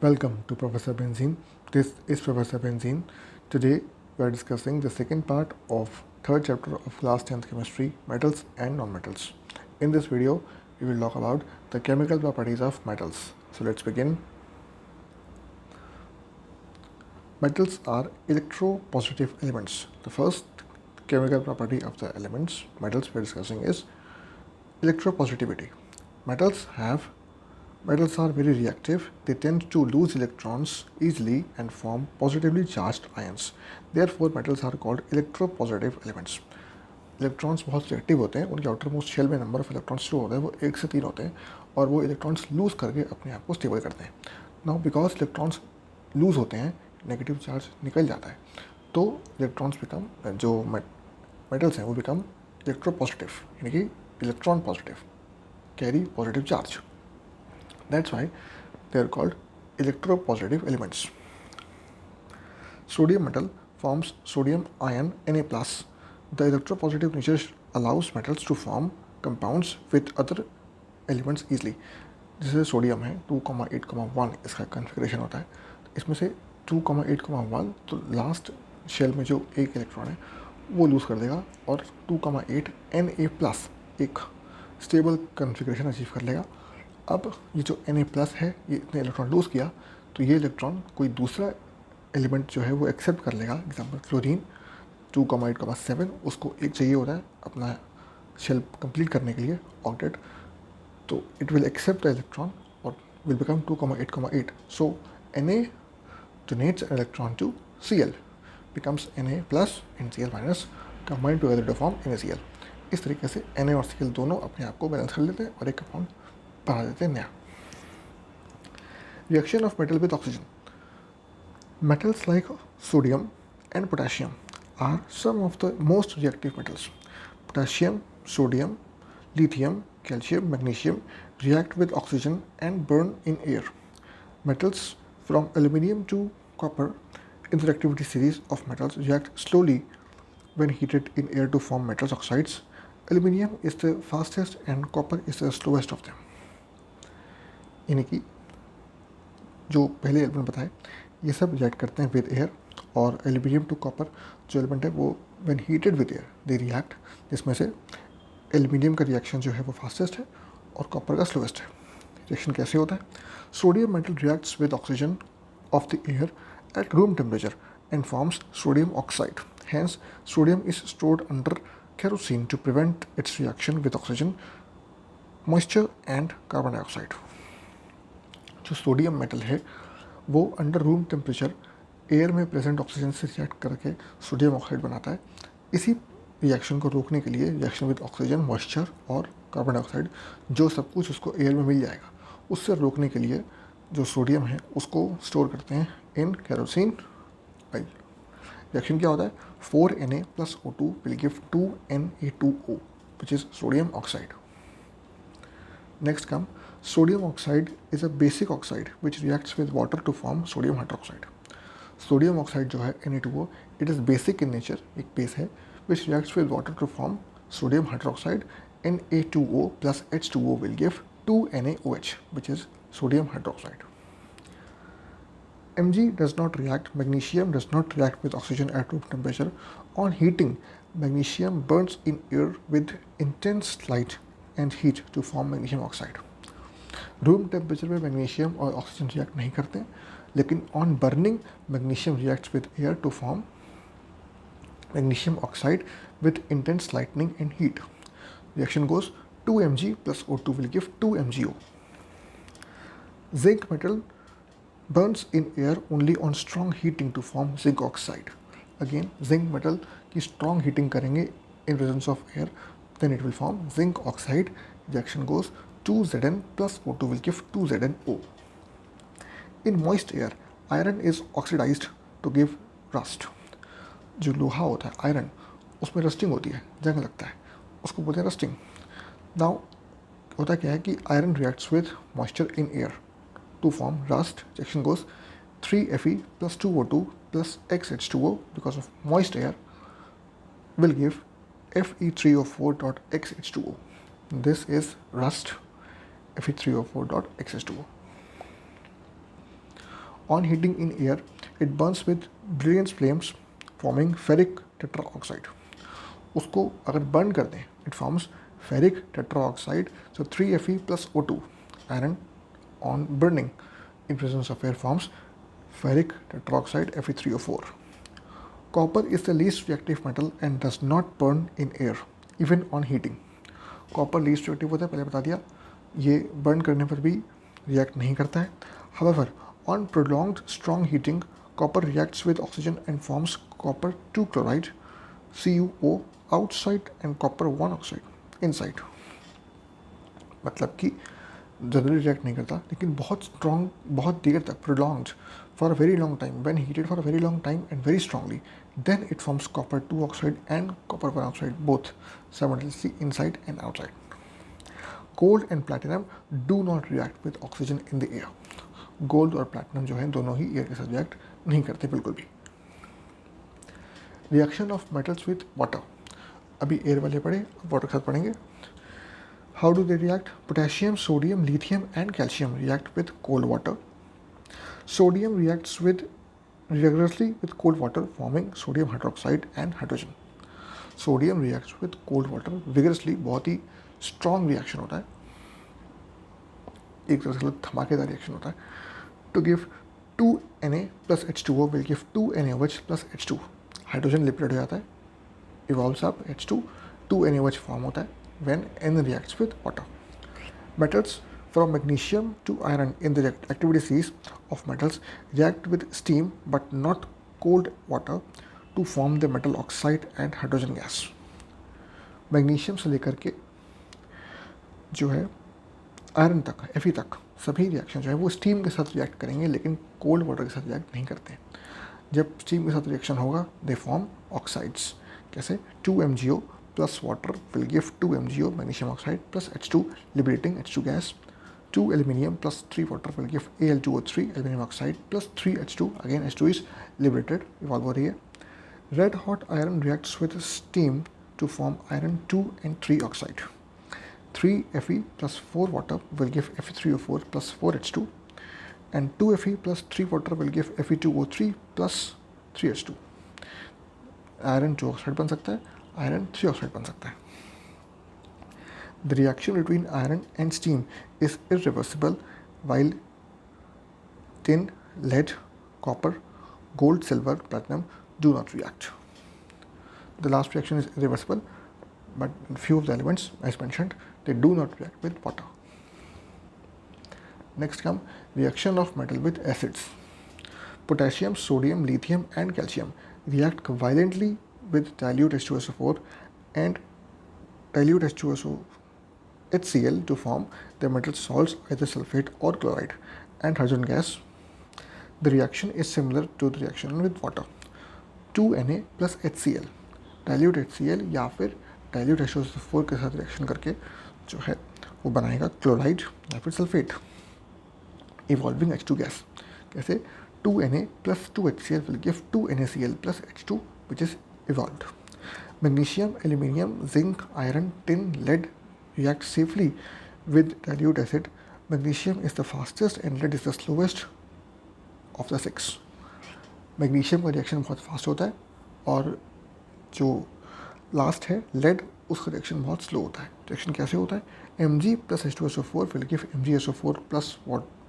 Welcome to Professor Benzene. This is Professor Benzene. Today we are discussing the second part of third chapter of class 10th chemistry, metals and nonmetals. In this video, we will talk about the chemical properties of metals. So let's begin. Metals are electropositive elements. The first chemical property of the elements metals we are discussing is electropositivity. Metals are very reactive. They tend to lose electrons easily and form positively charged ions. Therefore, metals are called electropositive elements. Electrons बहुत reactive होते हैं, उनके outer most shell में number of electrons जो होते हैं वो 1 से 3 होते हैं और वो इलेक्ट्रॉन्स लूज़ करके अपने आप को स्टेबल करते हैं. नाउ बिकॉज इलेक्ट्रॉन्स लूज़ होते हैं, नेगेटिव चार्ज निकल जाता है, तो इलेक्ट्रॉन्स बिकम जो मेटल्स हैं वो बिकम इलेक्ट्रोपॉजिटिव, यानी कि electron positive, carry positive charge. That's why they are called electropositive elements. Sodium metal forms sodium ion Na+. The electropositive nature allows metals to form compounds with other elements easily. जैसे sodium है 2,8,1 इसका configuration होता है. इसमें से 2,8,1 तो last shell में जो एक इलेक्ट्रॉन है वो लूज़ कर देगा और 2,8 Na+ एक स्टेबल कन्फिग्रेशन अचीव कर लेगा. अब ये जो Na+ है, ये इतने इलेक्ट्रॉन लूज़ किया तो ये इलेक्ट्रॉन कोई दूसरा एलिमेंट जो है वो एक्सेप्ट कर लेगा. एग्जाम्पल क्लोरीन 2,8,7, उसको एक चाहिए होता है अपना शेल कंप्लीट करने के लिए ऑक्टेट, तो it will accept the electron और विल बिकम 2,8,8. सो Na donates an electron to Cl, becomes Na+ and Cl- combined together to form NaCl. इस तरीके से Na और Cl दोनों अपने आप को बैलेंस कर लेते हैं और एक कंपाउंड बना देते हैं नया. Reaction of metal with oxygen. Metals like sodium and potassium are some of the most reactive metals. Potassium, sodium, lithium, calcium, magnesium react with oxygen and burn in air. Metals from aluminium to copper in the reactivity series of metals react slowly when heated in air to form metals oxides. Aluminium is the fastest and copper is the slowest of them. यानी कि जो पहले element बताए ये सब react करते हैं with air, और एल्यूमिनियम टू कॉपर जो एलिमेंट है वो when heated with air they react, जिसमें से एल्यूमिनियम का रिएक्शन जो है वो फास्टेस्ट है और कॉपर का स्लोएस्ट है. रिएक्शन कैसे होता है? Sodium metal reacts with oxygen of the air at room temperature and forms sodium oxide. Hence sodium is stored under kerosene to prevent its reaction with oxygen, moisture and carbon dioxide. जो sodium metal है वो under room temperature air में present oxygen से react करके sodium oxide बनाता है. इसी reaction को रोकने के लिए रिएक्शन विद ऑक्सीजन, मॉइस्चर और कार्बन डाइऑक्साइड जो सब कुछ उसको एयर में मिल जाएगा, उससे रोकने के लिए जो सोडियम है उसको स्टोर करते हैं इन केरोसिन ऑयल. रिएक्शन क्या होता है? 4Na + O2 will give 2Na2O which is sodium oxide. Next come sodium oxide is a basic oxide which reacts with water to form sodium hydroxide. Sodium oxide जो है Na2O, it is basic in nature, एक base है which reacts with water to form sodium hydroxide. Na2O plus H2O will give 2NaOH which is sodium hydroxide. Mg does not react, magnesium does not react with oxygen at room temperature. On heating, magnesium burns in air with intense light and heat to form magnesium oxide. Room temperature में magnesium और oxygen react नहीं करते, लेकिन on burning magnesium reacts with air to form magnesium oxide with intense lightning and heat. Reaction goes 2Mg + O2 will give 2MgO. Zinc metal burns in air only on strong heating to form zinc oxide. Again, zinc metal की strong heating करेंगे in presence of air, then it will form zinc oxide. Reaction goes 2Zn plus O2 will give 2ZnO. In moist air, iron is oxidized to give rust. जो लोहा होता है iron, उसमें rusting होती है, जंग लगता है, उसको बोलते हैं रस्टिंग. नाउ होता क्या है कि iron reacts with moisture in air to form rust. Reaction goes 3Fe plus 2O2 plus XH2O because of moist air will give Fe3O4.XH2O. This is rust, Fe3O4.XH2O. On heating in air, it burns with brilliant flames forming ferric tetraoxide. उसको अगर burn कर दें, it forms ferric tetraoxide, so 3Fe plus O2. Iron on burning in presence of air forms ferric tetroxide Fe3O4. Copper is the least reactive metal and does not burn in air, even on heating. Copper least reactive होता है, पहले बता दिया, ये burn करने पर भी react नहीं करता है. However on prolonged strong heating copper reacts with oxygen and forms copper 2 chloride CuO outside and copper 1 oxide inside. मतलब कि जनरली रिएक्ट नहीं करता, लेकिन बहुत स्ट्रॉन्ग, बहुत देर तक, prolonged for a very long time, when heated for a very long time and very strongly, then it forms copper 2 oxide and copper 1 oxide both simultaneously inside and outside. Gold and platinum do not react with oxygen in the air. Gold और platinum जो है दोनों ही air के साथ react नहीं करते बिल्कुल भी. Reaction of metals with water. अभी एयर वाले पढ़े, अब वाटर के साथ पढ़ेंगे. How do they react? Potassium, sodium, lithium and calcium react with cold water. Sodium reacts rigorously with cold water forming sodium hydroxide and hydrogen. Sodium reacts with cold water vigorously, बहुत ही strong reaction होता है, एक तरह से धमाकेदार reaction होता है. To give 2Na plus H2O will give 2NaOH plus H2. Hydrogen lipid हो जाता है, evolves up H2, 2NaOH form होता है when N reacts with water. Metals from magnesium to iron in the activity series of metals react with steam but not cold water to form the metal oxide and hydrogen gas. Magnesium से लेकर के जो है iron तक, Fe तक, सभी reaction जो है वो स्टीम के साथ रिएक्ट करेंगे, लेकिन कोल्ड वाटर के साथ रिएक्ट नहीं करते. जब स्टीम के साथ रिएक्शन होगा दे फॉर्म ऑक्साइड्स. कैसे? 2MgO plus water will give 2MgO magnesium oxide plus H2 liberating H2 gas. 2 aluminium plus 3 water will give Al2O3 aluminum oxide plus 3 H2, again H2 is liberated, evolve हो रही है. Red hot iron reacts with steam to form iron 2 and 3 oxide. 3Fe plus 4 water will give Fe3O4 plus 4H2 and 2Fe plus 3 water will give Fe2O3 plus 3H2. Iron 2 oxide बन सकता है, iron 3 oxide बन सकता है. The reaction between iron and steam is irreversible, while tin, lead, copper, gold, silver, platinum do not react. The last reaction is irreversible, but few of the elements, as mentioned, they do not react with water. Next come reaction of metal with acids. Potassium, sodium, lithium and calcium react violently with dilute H2SO4 and dilute HCl to form the metal salts, either sulfate or chloride, and hydrogen gas. The reaction is similar to the reaction with water. 2Na plus HCl, dilute HCl या फिर dilute H2SO4 के साथ reaction करके जो है वो बनाएगा chloride या फिर सल्फेट, इवॉल्विंग H2 गैस. कैसे? 2Na plus 2HCl will give 2NaCl plus H2 which is evolved. Magnesium, aluminium, zinc, iron, tin, lead react safely with dilute acid. Magnesium is the fastest and lead is the slowest of the 6. Magnesium का reaction बहुत fast होता है और जो last है lead, उसका reaction बहुत slow होता है. रिएक्शन कैसे होता है? Mg plus H2SO4 will give MgSO4 plus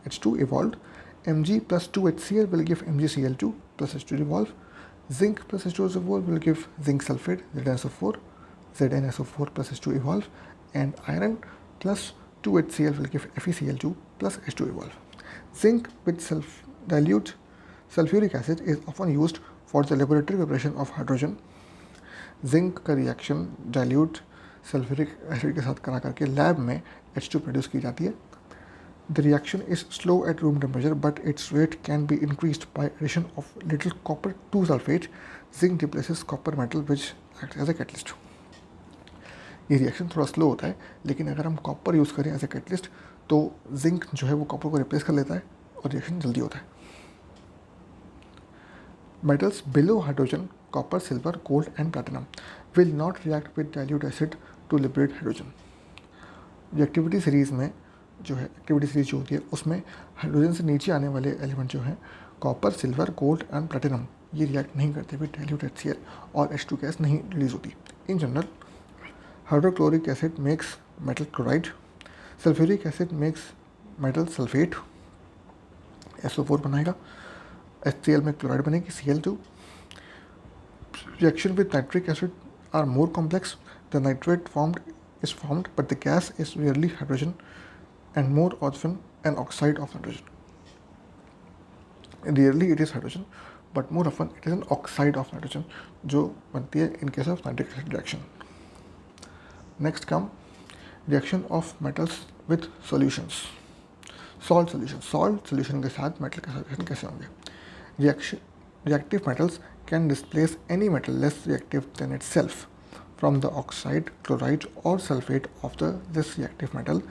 H2 evolved. Mg plus 2HCl will give MgCl2 plus H2 evolve. Zinc plus H2SO4 will give zinc sulfate ZnSO4, ZnSO4 plus H2 evolve, and iron plus 2HCl will give FeCl2 plus H2 evolve. Zinc with dilute sulfuric acid is often used for the laboratory preparation of hydrogen. Zinc का reaction dilute sulphuric acid के साथ करा करके lab में H2 produce की जाती है. The reaction is slow at room temperature but its rate can be increased by addition of little copper 2 sulphate. Zinc replaces copper metal which act as a catalyst. ये रिएक्शन थोड़ा slow होता है, लेकिन अगर हम कॉपर यूज़ करें as a catalyst तो जिंक जो है वो कॉपर को रिप्लेस कर लेता है और रिएक्शन जल्दी होता है. Metals below hydrogen, copper, silver, gold and platinum will not react with dilute acid to liberate hydrogen. Reactivity series में जो है एक्टिविटी सीरीज जो होती है उसमें हाइड्रोजन से नीचे आने वाले एलिमेंट जो हैं copper, silver, gold and platinum, ये रिएक्ट नहीं करते हुए डाइल्यूट HCl और H2 गैस नहीं रिलीज होती। In general hydrochloric acid makes metal chloride, sulphuric acid makes metal sulphate, SO4 बनाएगा, HCl में क्लोराइड बनेगी Cl2। Reaction with nitric acid are more complex. The nitrate is formed, but the gas is rarely hydrogen and more often an oxide of nitrogen. Rarely it is hydrogen, but more often it is an oxide of nitrogen, जो बनती है in case of nitric acid reaction. Next come reaction of metals with solutions. Salt solution के साथ metal का reaction कैसे होंगे? Reactive metals can displace any metal less reactive than itself from the oxide, chloride or sulfate of this reactive metal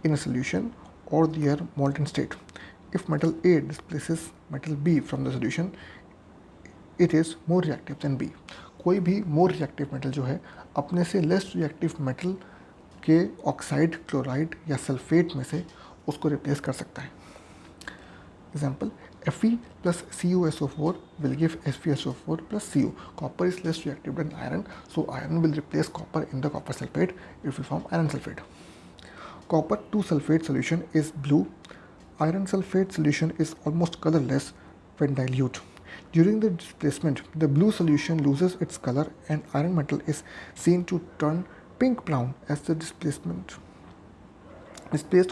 in a solution or their molten state. If metal A displaces metal B from the solution, it is more reactive than B. कोई भी more reactive metal जो है अपने से less reactive metal के oxide, chloride या sulphate में से उसको रिप्लेस कर सकता है। Example, Fe plus CuSO4 will give FeSO4 plus Cu. Copper is less reactive than iron, so iron will replace copper in the copper sulfate. It will form iron sulfate. Copper 2 sulfate solution is blue. Iron sulfate solution is almost colorless when dilute. During the displacement, the blue solution loses its color and iron metal is seen to turn pink brown as the displaced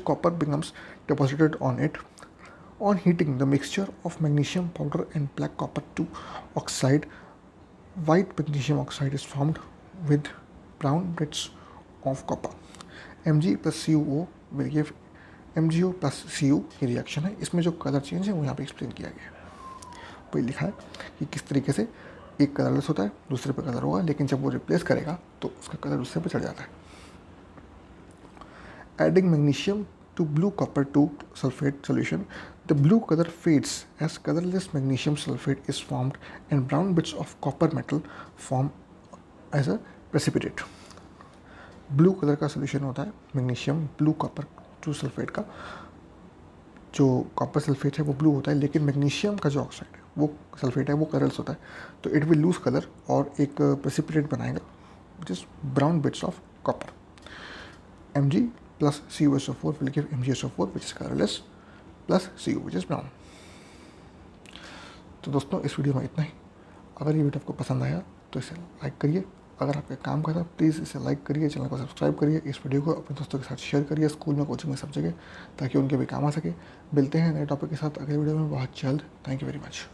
copper becomes deposited on it. On heating the mixture of magnesium powder and black copper 2 oxide, white magnesium oxide is formed with brown bits of copper. Mg plus CuO will give MgO plus Cu की reaction है। इसमें जो colour change है वो यहाँ पे explain किया गया है। वही लिखा है कि किस तरीके से एक कलरलेस होता है, दूसरे पे कलर होगा, लेकिन जब वो रिप्लेस करेगा तो उसका कलर दूसरे पे चढ़ जाता है। Adding magnesium to blue copper 2 sulfate solution, the blue color fades as colorless magnesium sulfate is formed and brown bits of copper metal form as a precipitate. Blue colour का solution होता है magnesium blue copper 2 sulphate का, जो copper sulphate है वो blue होता है, लेकिन मैग्नीशियम का जो ऑक्साइड है वो सल्फेट है वो कलरलेस होता है, तो इट विल लूज कलर और एक प्रेसिपिटेट बनाएगा which is brown bits of copper. Mg plus CuSO4 will give MgSO4 which is colorless plus Cu which is brown. तो दोस्तों इस वीडियो में इतना ही। अगर ये वीडियो आपको पसंद आया तो इसे लाइक करिए, अगर आपका काम करता है प्लीज़ इसे लाइक करिए, चैनल को सब्सक्राइब करिए, इस वीडियो को अपने दोस्तों के साथ शेयर करिए, स्कूल में, कोचिंग में, सब जगह, ताकि उनके भी काम आ सके। मिलते हैं नए टॉपिक के साथ अगले वीडियो में बहुत जल्द। Thank you very much.